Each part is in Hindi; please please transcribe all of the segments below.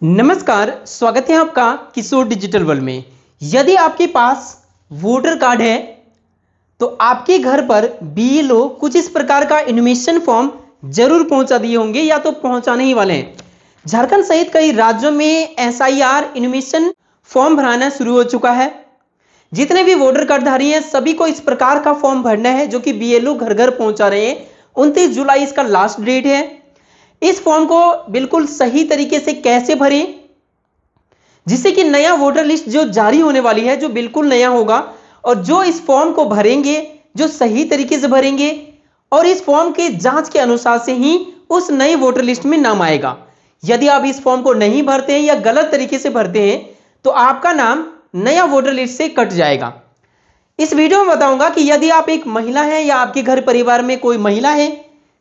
नमस्कार, स्वागत है आपका किशोर डिजिटल वर्ल्ड में। यदि आपके पास वोटर कार्ड है तो आपके घर पर बीएलओ कुछ इस प्रकार का इनविटेशन फॉर्म जरूर पहुंचा दिए होंगे या तो पहुंचाने ही वाले हैं। झारखंड सहित कई राज्यों में एसआईआर इनविटेशन फॉर्म भराना शुरू हो चुका है। जितने भी वोटर कार्डधारी हैं सभी को इस प्रकार का फॉर्म भरना है जो कि बीएलओ घर घर पहुंचा रहे हैं। 29 जुलाई इसका लास्ट डेट है। इस फॉर्म को बिल्कुल सही तरीके से कैसे भरें जिससे कि नया वोटर लिस्ट जो जारी होने वाली है जो बिल्कुल नया होगा और जो इस फॉर्म को भरेंगे जो सही तरीके से भरेंगे और इस फॉर्म के जांच के अनुसार से ही उस नए वोटर लिस्ट में नाम आएगा। यदि आप इस फॉर्म को नहीं भरते हैं या गलत तरीके से भरते हैं तो आपका नाम नया वोटर लिस्ट से कट जाएगा। इस वीडियो में बताऊंगा कि यदि आप एक महिला है या आपके घर परिवार में कोई महिला है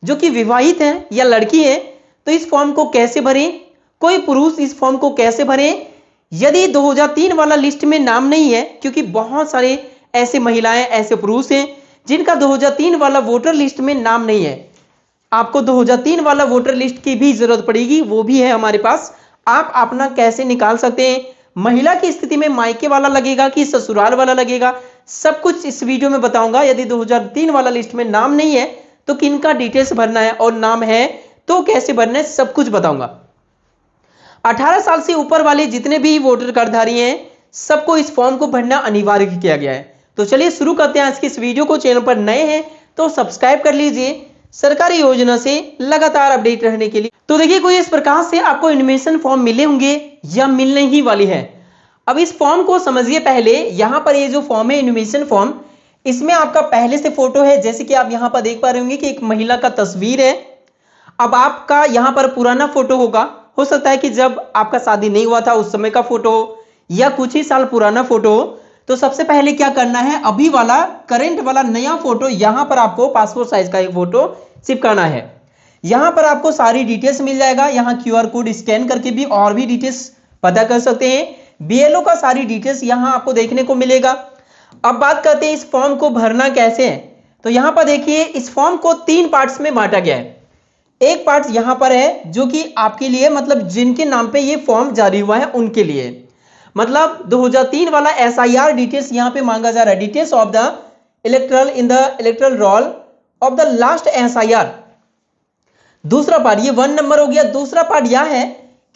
जो कि विवाहित है या लड़की है तो इस फॉर्म को कैसे भरें, कोई पुरुष इस फॉर्म को कैसे भरें यदि 2003 वाला लिस्ट में नाम नहीं है, क्योंकि बहुत सारे ऐसे महिलाएं ऐसे पुरुष हैं जिनका 2003 वाला वोटर लिस्ट में नाम नहीं है। आपको 2003 वाला वोटर लिस्ट की भी जरूरत पड़ेगी, वो भी है हमारे पास। आप अपना कैसे निकाल सकते हैं, महिला की स्थिति में मायके वाला लगेगा कि ससुराल वाला लगेगा, सब कुछ इस वीडियो में बताऊंगा। यदि 2003 वाला लिस्ट में नाम नहीं है तो किनका डिटेल्स भरना है और नाम है तो कैसे भरना है, सब कुछ बताऊंगा। 18 साल से ऊपर वाले जितने भी वोटर कार्डधारी हैं सबको इस फॉर्म को भरना अनिवार्य किया गया है। तो चलिए शुरू करते हैं आज की इस वीडियो को। चैनल पर नए हैं तो सब्सक्राइब कर लीजिए सरकारी योजना से लगातार अपडेट रहने के लिए। तो देखिए कोई इस प्रकार से आपको इनविटेशन फॉर्म मिले होंगे या मिलने ही वाली है। अब इस फॉर्म को समझिए। पहले यहां पर ये जो फॉर्म है इनविटेशन फॉर्म, इसमें आपका पहले से फोटो है, जैसे कि आप यहां पर देख पा रहे होंगे कि एक महिला का तस्वीर है। अब आपका यहां पर पुराना फोटो होगा, हो सकता है कि जब आपका शादी नहीं हुआ था उस समय का फोटो या कुछ ही साल पुराना फोटो। तो सबसे पहले क्या करना है, अभी वाला करंट वाला नया फोटो यहां पर आपको पासपोर्ट साइज का एक फोटो चिपकाना है। यहां पर आपको सारी डिटेल्स मिल जाएगा। यहां क्यूआर कोड स्कैन करके भी और भी डिटेल्स पता कर सकते हैं। बीएलओ का सारी डिटेल्स यहां आपको देखने को मिलेगा। अब बात करते हैं इस फॉर्म को भरना कैसे है। तो यहां पर देखिए इस फॉर्म को 3 पार्ट्स में बांटा गया है। एक पार्ट यहां पर है जो कि आपके लिए, मतलब जिनके नाम पे ये फॉर्म जारी हुआ है उनके लिए, मतलब 2003 वाला एसआईआर डिटेल्स यहां पे मांगा जा रहा है। Details of the electoral in the electoral roll of the last SIR. दूसरा पार्ट ये 1 नंबर हो गया। दूसरा पार्ट यह है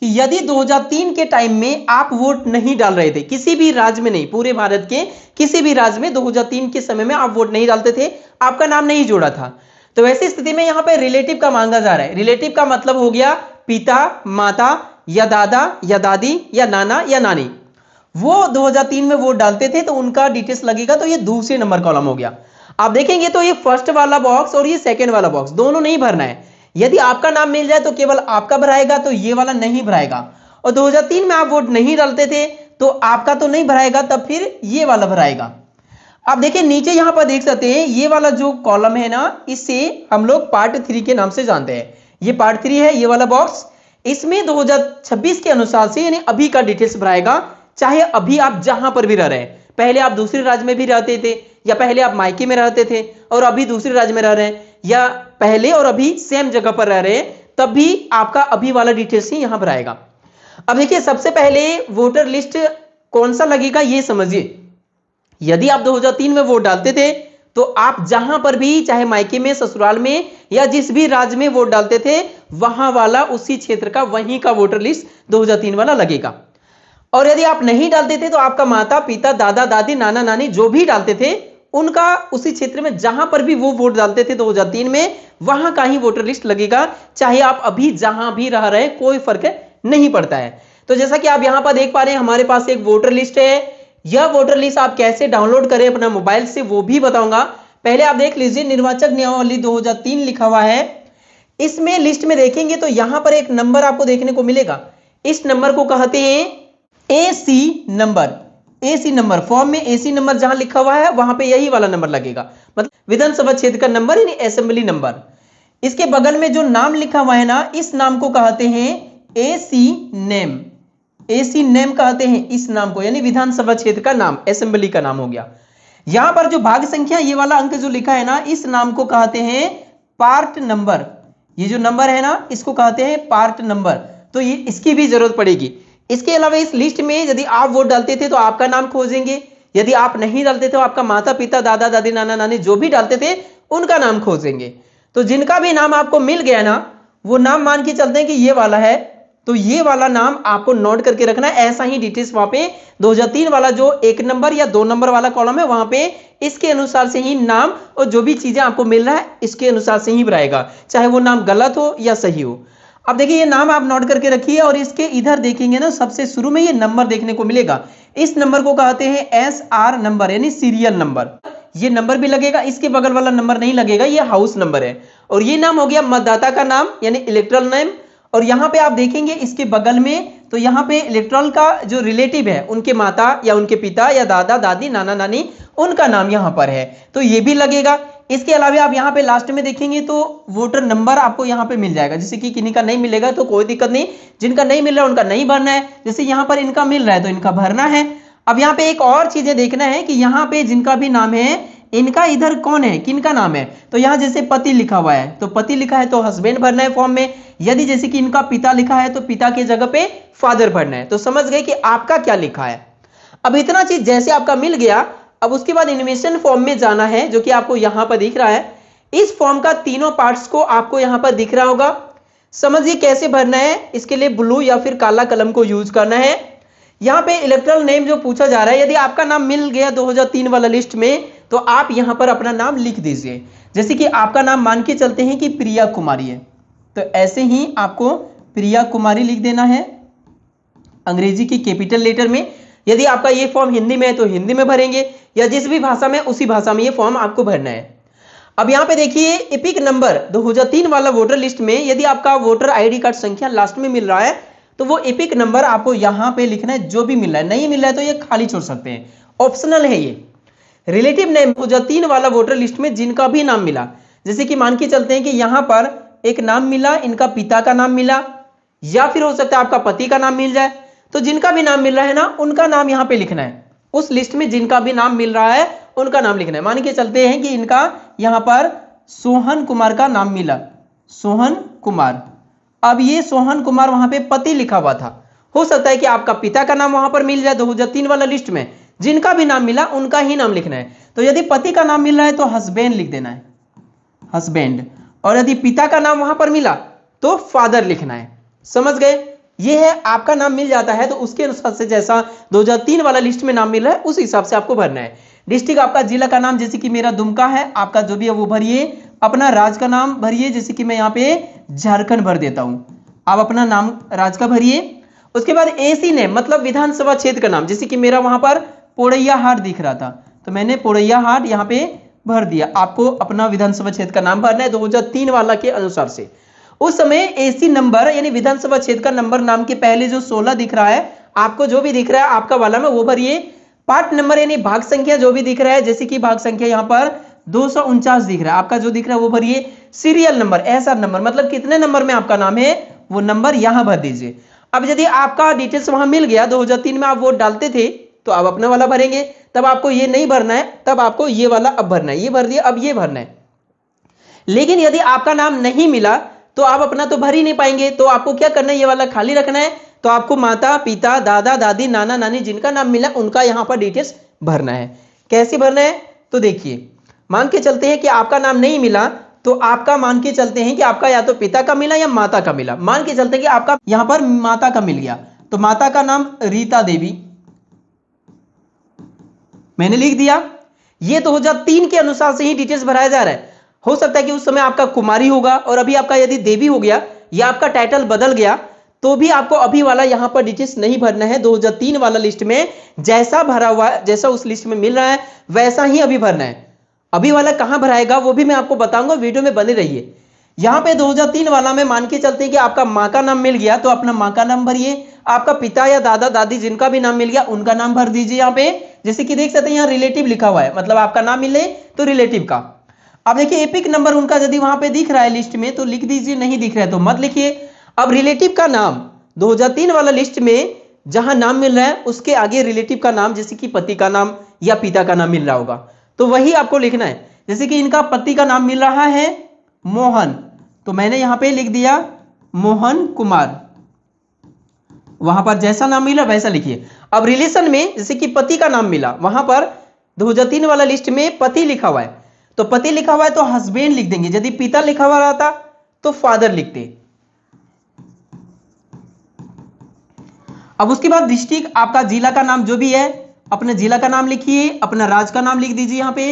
कि यदि 2003 के टाइम में आप वोट नहीं डाल रहे थे, किसी भी राज्य में नहीं, पूरे भारत के किसी भी राज्य में 2003 के समय में आप वोट नहीं डालते थे, आपका नाम नहीं जोड़ा था, तो ऐसी स्थिति में यहां पे रिलेटिव का मांगा जा रहा है। रिलेटिव का मतलब हो गया पिता, माता या दादा या दादी या नाना या नानी। वो 2003 में वोट डालते थे तो उनका डिटेल्स लगेगा। तो ये दूसरे नंबर कॉलम हो गया। आप देखेंगे तो ये फर्स्ट वाला बॉक्स और ये सेकंड वाला बॉक्स दोनों नहीं भरना है। यदि आपका नाम मिल जाए तो केवल आपका भराएगा, तो ये वाला नहीं भराएगा। और 2003 में आप वोट नहीं डालते थे तो आपका तो नहीं भराएगा, तब फिर ये वाला भराएगा। आप देखिए नीचे यहां पर देख सकते हैं ये वाला जो कॉलम है ना, इसे हम लोग पार्ट 3 के नाम से जानते हैं। ये पार्ट 3 है, ये वाला बॉक्स। इसमें 2026 के अनुसार से यानी अभी का डिटेल्स भराएगा, चाहे अभी आप जहां पर भी रह रहे हैं। पहले आप दूसरे राज्य में भी रहते थे, या पहले आप मायके में रहते थे और अभी दूसरे राज्य में रह रहे हैं, या पहले और अभी सेम जगह पर रह रहे हैं, तब भी आपका अभी वाला डिटेल्स ही यहां भराएगा। अब देखिए सबसे पहले वोटर लिस्ट कौन सा लगेगा ये समझिए। यदि आप 2003 में वोट डालते थे तो आप जहां पर भी, चाहे मायके में, ससुराल में या जिस भी राज्य में वोट डालते थे, वहां वाला उसी क्षेत्र का वहीं का वोटर लिस्ट 2003 वाला लगेगा। और यदि आप नहीं डालते थे तो आपका माता पिता, दादा दादी, नाना नानी जो भी डालते थे उनका उसी क्षेत्र में जहां पर भी वो वोट डालते थे 2003 में, वहां का ही वोटर लिस्ट लगेगा। चाहे आप अभी जहां भी रह रहे हैं, कोई फर्क नहीं पड़ता है। तो जैसा कि आप यहां पर देख पा रहे हैं हमारे पास एक वोटर लिस्ट है। यह वोटर लिस्ट आप कैसे डाउनलोड करें अपना मोबाइल से वो भी बताऊंगा। पहले आप देख लीजिए निर्वाचक नियमावली 2003 लिखा हुआ है। इसमें लिस्ट में देखेंगे तो यहां पर एक नंबर आपको देखने को मिलेगा। इस नंबर को कहते हैं AC number. AC number, form में एसी नंबर जहां लिखा हुआ है वहां पे यही वाला नंबर लगेगा, मतलब विधानसभा क्षेत्र का नंबर यानी असेंबली नंबर। इसके बगल में जो नाम लिखा हुआ है ना, इस नाम को कहते हैं एसी नेम। एसी नेम कहते हैं इस नाम को, यानी विधानसभा क्षेत्र का नाम, असेंबली का नाम हो गया। यहां पर जो भाग संख्या ये वाला अंक जो लिखा है ना, इस नाम को कहते हैं पार्ट नंबर। ये जो नंबर है ना इसको कहते हैं पार्ट नंबर। तो ये इसकी भी जरूरत पड़ेगी। इसके अलावा इस लिस्ट में यदि आप वोट डालते थे तो आपका नाम खोजेंगे, यदि आप नहीं डालते थे आपका माता पिता दादा दादी नाना नानी जो भी डालते थे उनका नाम खोजेंगे। तो जिनका भी नाम आपको मिल गया ना, वो नाम मान के चलते हैं कि ये वाला है, तो ये वाला नाम आपको नोट करके रखना है। ऐसा ही डिटेल्स वहां पे 2003 वाला जो 1 नंबर या 2 नंबर वाला कॉलम है वहां पे इसके अनुसार से ही नाम और जो भी चीजें आपको मिल रहा है इसके अनुसार से ही भराएगा, चाहे वो नाम गलत हो या सही हो। अब देखिए ये नाम आप नोट करके रखिए और इसके इधर देखेंगे ना, सबसे शुरू में ये नंबर देखने को मिलेगा। इस नंबर को कहते हैं SR नंबर यानी सीरियल नंबर। ये नंबर भी लगेगा, इसके बगल वाला नंबर नहीं लगेगा, ये हाउस नंबर है। और ये नाम हो गया मतदाता का नाम यानी इलेक्टोरल नेम। और यहां पे आप देखेंगे इसके बगल में, तो यहां पे इलेक्टोरल का जो रिलेटिव है उनके माता या उनके पिता या दादा दादी नाना नानी उनका नाम यहां पर है, तो ये भी लगेगा। इसके अलावा आप यहां पे लास्ट में देखेंगे तो वोटर नंबर आपको यहां पे मिल जाएगा। जैसे कि किन्हीं का नहीं मिलेगा तो कोई दिक्कत नहीं, जिनका नहीं मिल रहा है उनका नहीं भरना है। जैसे यहां पर इनका मिल रहा है तो इनका भरना है। अब यहां पे एक और चीजें देखना है कि यहां पे जिनका भी नाम है इनका इधर कौन है, किनका नाम है। तो यहां जैसे पति लिखा हुआ है तो पति लिखा है तो हस्बैंड भरना है फॉर्म में। यदि जैसे कि इनका पिता लिखा है तो पिता की जगह पे फादर भरना है। तो समझ गए कि आपका क्या लिखा है। अब इतना चीज जैसे आपका मिल गया, अब उसके बाद इन्वेस्टमेंट फॉर्म में जाना है जो कि आपको यहां पर दिख रहा है। इस फॉर्म का तीनों पार्ट्स को आपको यहां पर दिख रहा होगा। समझिए कैसे भरना है। इसके लिए ब्लू या फिर काला कलम को यूज करना है। यहां पे इलेक्टोरल नेम जो पूछा जा रहा है, यदि आपका नाम मिल गया 2003 वाला लिस्ट में तो आप यहां पर अपना नाम लिख दीजिए। जैसे कि आपका नाम मान के चलते हैं कि प्रिया कुमारी है, तो ऐसे ही आपको प्रिया कुमारी लिख देना है अंग्रेजी की कैपिटल लेटर में। यदि आपका ये फॉर्म हिंदी में है तो हिंदी में भरेंगे, या जिस भी भाषा में उसी भाषा में ये फॉर्म आपको भरना है। अब यहां पे देखिए एपिक नंबर 2003 वाला वोटर लिस्ट में यदि आपका वोटर आईडी कार्ड संख्या लास्ट में मिल रहा है तो वो एपिक नंबर आपको यहां पे लिखना है। जो भी मिल रहा है, नहीं मिल रहा है तो ये खाली छोड़ सकते हैं, ऑप्शनल है ये। रिलेटिव नेम 2003 वाला वोटर लिस्ट में जिनका भी नाम मिला, जैसे कि मान के चलते हैं कि यहां पर एक नाम मिला, इनका पिता का नाम मिला, या फिर हो सकता है आपका पति का नाम मिल जाए, तो जिनका भी नाम मिल रहा है ना उनका नाम यहां पे लिखना है। उस लिस्ट में जिनका भी नाम मिल रहा है उनका नाम लिखना है। मान के चलते हैं कि इनका यहां पर सोहन कुमार का नाम मिला, सोहन कुमार। अब ये सोहन कुमार वहां पे पति लिखा हुआ था, हो सकता है कि आपका पिता का नाम वहां पर मिल जाए 2003 वाला लिस्ट में। जिनका भी नाम मिला उनका ही नाम लिखना है। तो यदि पति का नाम मिल रहा है तो हस्बैंड लिख देना है, हस्बैंड। और यदि पिता का नाम वहां पर मिला तो फादर लिखना है। समझ गए। ये है आपका नाम मिल जाता है तो उसके अनुसार से जैसा 2003 वाला लिस्ट में नाम मिल रहा है उस हिसाब से आपको भरना है। डिस्ट्रिक्ट आपका, जिला का नाम, जैसे कि मेरा दुमका है, आपका जो भी है वो भरिए। अपना राज्य का नाम भरिए, जैसे कि मैं यहाँ पे झारखंड भर देता हूं, आप अपना नाम राज्य का भरिए। उसके बाद एसी नेम मतलब विधानसभा क्षेत्र का नाम, जैसे कि मेरा वहां पर पोड़ैया हाट दिख रहा था तो मैंने पोड़ैया हाट यहाँ पे भर दिया। आपको अपना विधानसभा क्षेत्र का नाम भरना है 2003 वाला के अनुसार से। उस समय एसी नंबर यानी विधानसभा क्षेत्र का नंबर नाम के पहले जो 16 दिख रहा है, आपको जो भी दिख रहा है आपका वाला में वो भरिए। पार्ट नंबर यानी भाग संख्या जो भी दिख रहा है, जैसे कि भाग संख्या यहाँ पर 249 दिख रहा है, आपका जो दिख रहा है वो भरिए। सीरियल नंबर, SR नंबर मतलब कितने नंबर में आपका नाम है वो नंबर यहां भर दीजिए। अब यदि आपका डिटेल्स वहां मिल गया, 2003 में आप वोट डालते थे तो आप अपना वाला भरेंगे, तब आपको ये नहीं भरना है, तब आपको ये वाला अब भरना है। ये भर दिया, अब ये भरना है। लेकिन यदि आपका नाम नहीं मिला तो आप अपना तो भर ही नहीं पाएंगे, तो आपको क्या करना है, ये वाला खाली रखना है। तो आपको माता पिता दादा दादी नाना नानी जिनका नाम मिला उनका यहां पर डिटेल्स भरना है। कैसे भरना है तो देखिए, मान के चलते हैं कि आपका नाम नहीं मिला तो आपका मान के चलते हैं कि आपका या तो पिता का मिला या माता का मिला। मान के चलते हैं कि आपका यहां पर माता का मिल गया, तो माता का नाम रीता देवी मैंने लिख दिया। ये 2003 के अनुसार से ही डिटेल्स भराया जा रहा है। हो सकता है कि उस समय आपका कुमारी होगा और अभी आपका यदि देवी हो गया या आपका टाइटल बदल गया तो भी आपको अभी वाला यहां पर डिटेल्स नहीं भरना है। 2003 वाला लिस्ट में जैसा भरा हुआ है, जैसा उस लिस्ट में मिल रहा है वैसा ही अभी भरना है। अभी वाला कहां भराएगा वो भी मैं आपको बताऊंगा, वीडियो में बने रहिए। यहां पे 2003 वाला में मान के चलते हैं कि आपका मां का नाम मिल गया तो अपना मां का नाम भरिए। आपका पिता या दादा दादी जिनका भी नाम मिल गया उनका नाम भर दीजिए यहां पे। जैसे कि देख सकते हैं यहाँ रिलेटिव लिखा हुआ है, मतलब आपका नाम मिले तो रिलेटिव का। अब देखिए एपिक नंबर उनका यदि वहां पे दिख रहा है लिस्ट में तो लिख दीजिए, नहीं दिख रहा है तो मत लिखिए। अब रिलेटिव का नाम 2003 वाला लिस्ट में जहां नाम मिल रहा है उसके आगे रिलेटिव का नाम, जैसे कि पति का नाम या पिता का नाम मिल रहा होगा तो वही आपको लिखना है। जैसे कि इनका पति का नाम मिल रहा है मोहन, तो मैंने यहां पे लिख दिया मोहन कुमार। वहां पर जैसा नाम मिला वैसा लिखिए। अब रिलेशन में जैसे कि पति का नाम मिला, वहां पर 2003 वाला लिस्ट में पति लिखा हुआ है, तो पति लिखा हुआ है तो हस्बैंड लिख देंगे। यदि पिता लिखा हुआ रहता तो फादर लिखते। अब उसके बाद डिस्ट्रिक्ट, आपका जिला का नाम जो भी है, अपने जिला का नाम लिखिए, अपना राज्य का नाम लिख दीजिए यहां पे।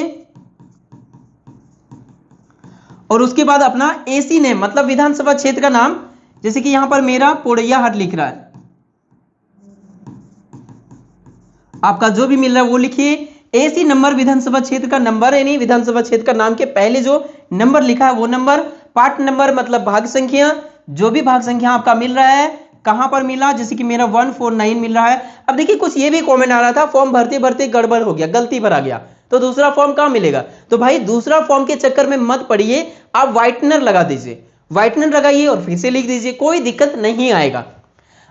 और उसके बाद अपना एसी नेम, मतलब विधानसभा क्षेत्र का नाम, जैसे कि यहां पर मेरा पोड़ैयाहाट लिख रहा है, आपका जो भी मिल रहा है वो लिखिए। एसी नंबर, विधानसभा क्षेत्र का नंबर, यानी विधानसभा क्षेत्र का नाम के पहले जो नंबर लिखा है वो नंबर। पार्ट नंबर मतलब भाग संख्या, जो भी भाग संख्या आपका मिल रहा है कहां पर मिला, जैसे कि मेरा 149 मिल रहा है। अब देखिए कुछ ये भी कमेंट आ रहा था, फॉर्म भरते भरते गड़बड़ हो गया, गलती भरा गया, तो दूसरा फॉर्म कहां मिलेगा। तो भाई दूसरा फॉर्म के चक्कर में मत पड़िए, आप व्हाइटनर लगा दीजिए, व्हाइटनर लगाइए और फिर से लिख दीजिए, कोई दिक्कत नहीं आएगा।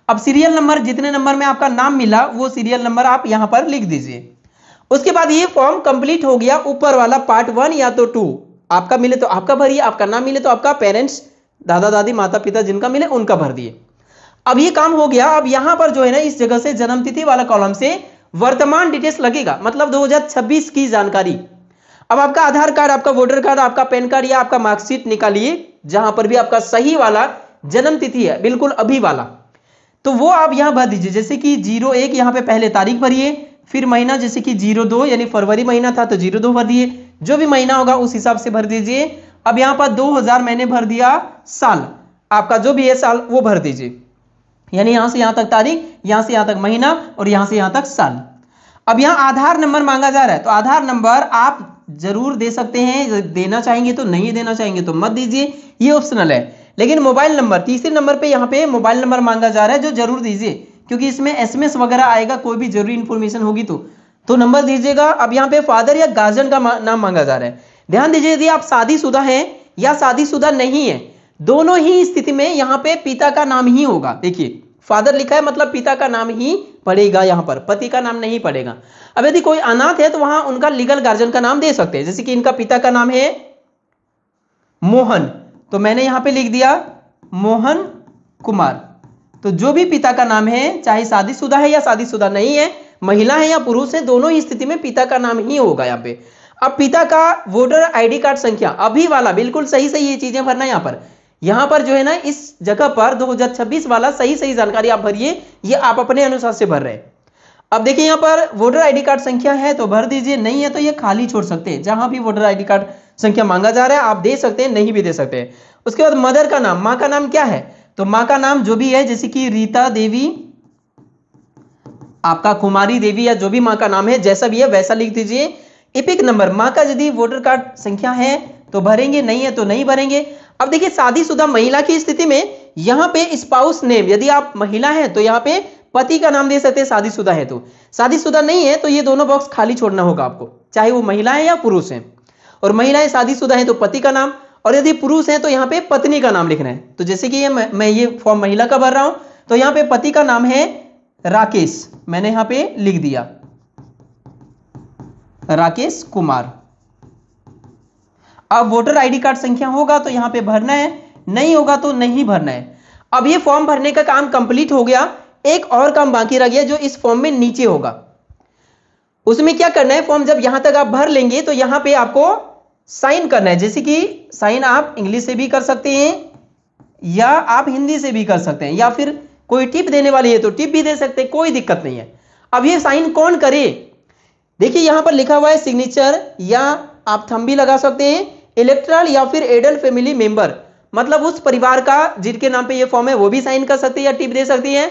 अब सीरियल नंबर, जितने नंबर में आपका नाम मिला वो सीरियल नंबर आप यहां पर लिख दीजिए। उसके बाद ये फॉर्म कंप्लीट हो गया। ऊपर वाला पार्ट 1 या तो 2 आपका मिले तो आपका भरिए, आपका नाम मिले तो आपका पेरेंट्स, दादा दादी माता पिता जिनका मिले उनका भर दिए। अब ये काम हो गया। अब यहां पर जो है ना, इस जगह से जन्म तिथि वाला कॉलम से वर्तमान डिटेल्स लगेगा, मतलब 2026 की जानकारी। अब आपका आधार कार्ड, आपका वोटर कार्ड, आपका पैन कार्ड या आपका मार्कशीट निकालिए, जहां पर भी आपका सही वाला जन्म तिथि है, बिल्कुल अभी वाला, तो वो आप यहां भर दीजिए। जैसे कि 01 यहां पे पहले तारीख भरिए, फिर महीना, जैसे कि 02 यानी फरवरी महीना था तो 02 भर दिए, जो भी महीना होगा उस हिसाब से भर दीजिए। अब यहां पर 2000 मैंने भर दिया, साल आपका जो भी है साल वो भर दीजिए, यानी यहां से यहां तक तारीख, यहां से यहां तक महीना और यहां से यहां तक साल। अब यहां आधार नंबर मांगा जा रहा है, तो आधार नंबर आप जरूर दे सकते हैं, देना चाहेंगे तो, नहीं देना चाहेंगे तो मत दीजिए, ये ऑप्शनल है। लेकिन मोबाइल नंबर, तीसरे नंबर पे यहां पे मोबाइल नंबर मांगा जा रहा है, जो जरूर दीजिए, क्योंकि इसमें एसएमएस वगैरह आएगा, कोई भी जरूरी इंफॉर्मेशन होगी तो नंबर दीजिएगा। अब यहां पे फादर या गार्जियन का नाम मांगा जा रहा है। ध्यान दीजिए, यदि आप शादीशुदा हैं या शादीशुदा नहीं है, दोनों ही स्थिति में यहां पे पिता का नाम ही होगा। देखिए फादर लिखा है मतलब पिता का नाम ही पड़ेगा, यहां पर पति का नाम नहीं पड़ेगा। अब यदि कोई अनाथ है तो वहां उनका लीगल गार्जियन का नाम दे सकते हैं, जैसे कि इनका पिता का नाम है मोहन, तो मैंने यहां पे लिख दिया मोहन कुमार। तो जो भी पिता का नाम है, चाहे शादीशुदा है या शादीशुदा नहीं है, महिला है या पुरुष है, दोनों ही स्थिति में पिता का नाम ही होगा यहां पे। अब पिता का वोटर आईडी कार्ड संख्या अभी वाला, बिल्कुल सही सही ये चीजें भरना। यहां पर जो है ना, इस जगह पर 2026 वाला सही सही जानकारी आप भरिए, ये आप अपने अनुसार से भर रहे हैं। अब देखिए यहां पर वोटर आईडी कार्ड संख्या है तो भर दीजिए, नहीं है तो ये खाली छोड़ सकते हैं। जहां भी वोटर आईडी कार्ड संख्या मांगा जा रहा है आप दे सकते हैं, नहीं भी दे सकते हैं। उसके बाद मदर का नाम, मां का नाम क्या है, तो मां का नाम जो भी है, जैसे कि रीता देवी, आपका कुमारी देवी, या जो भी मां का नाम है जैसा भी है वैसा लिख दीजिए। इपिक नंबर, मां का यदि वोटर कार्ड संख्या है तो भरेंगे, नहीं है तो नहीं भरेंगे। अब देखिए शादीशुदा महिला की स्थिति में यहां पे स्पाउस नेम, यदि आप महिला हैं तो यहां पे पति का नाम दे सकते हैं, शादीशुदा है तो। शादीशुदा नहीं है तो ये दोनों बॉक्स खाली छोड़ना होगा आपको, चाहे वो महिला है या पुरुष है। और महिलाएं शादीशुदा है तो पति का नाम, और यदि पुरुष है तो यहां पे पत्नी का नाम लिखना है। तो जैसे कि मैं ये फॉर्म महिला का भर रहा हूं, तो यहां पे पति का नाम है राकेश, मैंने यहां पे लिख दिया राकेश कुमार। अब वोटर आईडी कार्ड संख्या होगा तो यहां पे भरना है, नहीं होगा तो नहीं भरना है। अब ये फॉर्म भरने का काम कंप्लीट हो गया। एक और काम बाकी रह गया जो इस फॉर्म में नीचे होगा। उसमें क्या करना है, फॉर्म जब यहां तक आप भर लेंगे तो यहां पे आपको साइन करना है। जैसे कि साइन आप इंग्लिश से भी कर सकते हैं या आप हिंदी से भी कर सकते हैं, या फिर कोई टिप देने वाली है तो टिप भी दे सकते हैं, कोई दिक्कत नहीं है। अब ये साइन कौन करे, देखिए यहां पर लिखा हुआ है सिग्नेचर, या आप थंब भी लगा सकते हैं, इलेक्टरल या फिर एडल्ट फैमिली मेंबर, मतलब उस परिवार का जिनके नाम पे ये फॉर्म है वो भी साइन कर सकते हैं या टिप दे सकती है,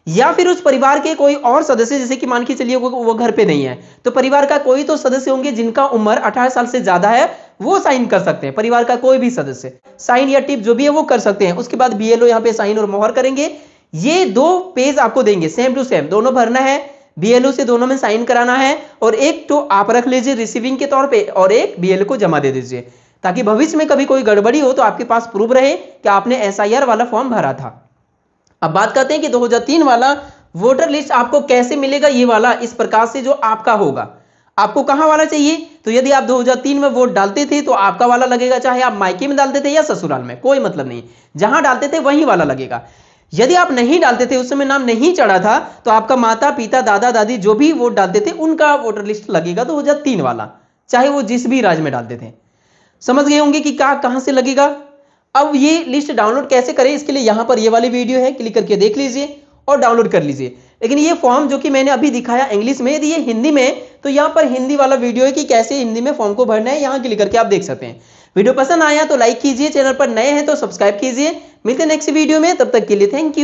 या फिर उस परिवार के कोई और सदस्य, जैसे कि मान के चलिए वो घर पे नहीं है तो परिवार का कोई तो सदस्य होंगे जिनका उम्र 18 साल से ज्यादा है, वो साइन कर सकते हैं। परिवार का कोई भी सदस्य साइन या टिप जो भी है वो कर सकते हैं। उसके बाद बीएलओ यहाँ पे साइन और मोहर करेंगे। ये 2 पेज आपको देंगे, सेम टू सेम दोनों भरना है, बीएलओ से दोनों में साइन कराना है, और एक तो आप रख लीजिए रिसीविंग के तौर पे और एक बीएलओ को जमा दे दीजिए, ताकि भविष्य में कभी कोई गड़बड़ी हो तो आपके पास प्रूफ रहे कि आपने एसआईआर वाला फॉर्म भरा था। अब बात करते हैं कि 2003 वाला वोटर लिस्ट आपको कैसे मिलेगा। ये वाला इस प्रकार से जो आपका होगा, आपको कहां वाला चाहिए, तो यदि आप 2003 में वोट डालते थे तो आपका वाला लगेगा, चाहे आप मायके में डालते थे या ससुराल में, कोई मतलब नहीं, जहां डालते थे वहीं वाला लगेगा। यदि आप नहीं डालते थे, उस समय नाम नहीं चढ़ा था, तो आपका माता पिता दादा दादी जो भी वोट डालते थे उनका वोटर लिस्ट लगेगा, तो हो जाता 3 वाला, चाहे वो जिस भी राज्य में डालते थे। समझ गए होंगे कि कहां से लगेगा। अब ये लिस्ट डाउनलोड कैसे करें, इसके लिए यहां पर ये वाली वीडियो है, क्लिक करके देख लीजिए और डाउनलोड कर लीजिए। लेकिन ये फॉर्म जो कि मैंने अभी दिखाया इंग्लिश में, यदि ये हिंदी में, तो यहां पर हिंदी वाला वीडियो है कि कैसे हिंदी में फॉर्म को भरना है, यहां क्लिक करके आप देख सकते हैं। वीडियो पसंद आया तो लाइक कीजिए, चैनल पर नए हैं तो सब्सक्राइब कीजिए। मिलते हैं नेक्स्ट वीडियो में, तब तक के लिए थैंक यू।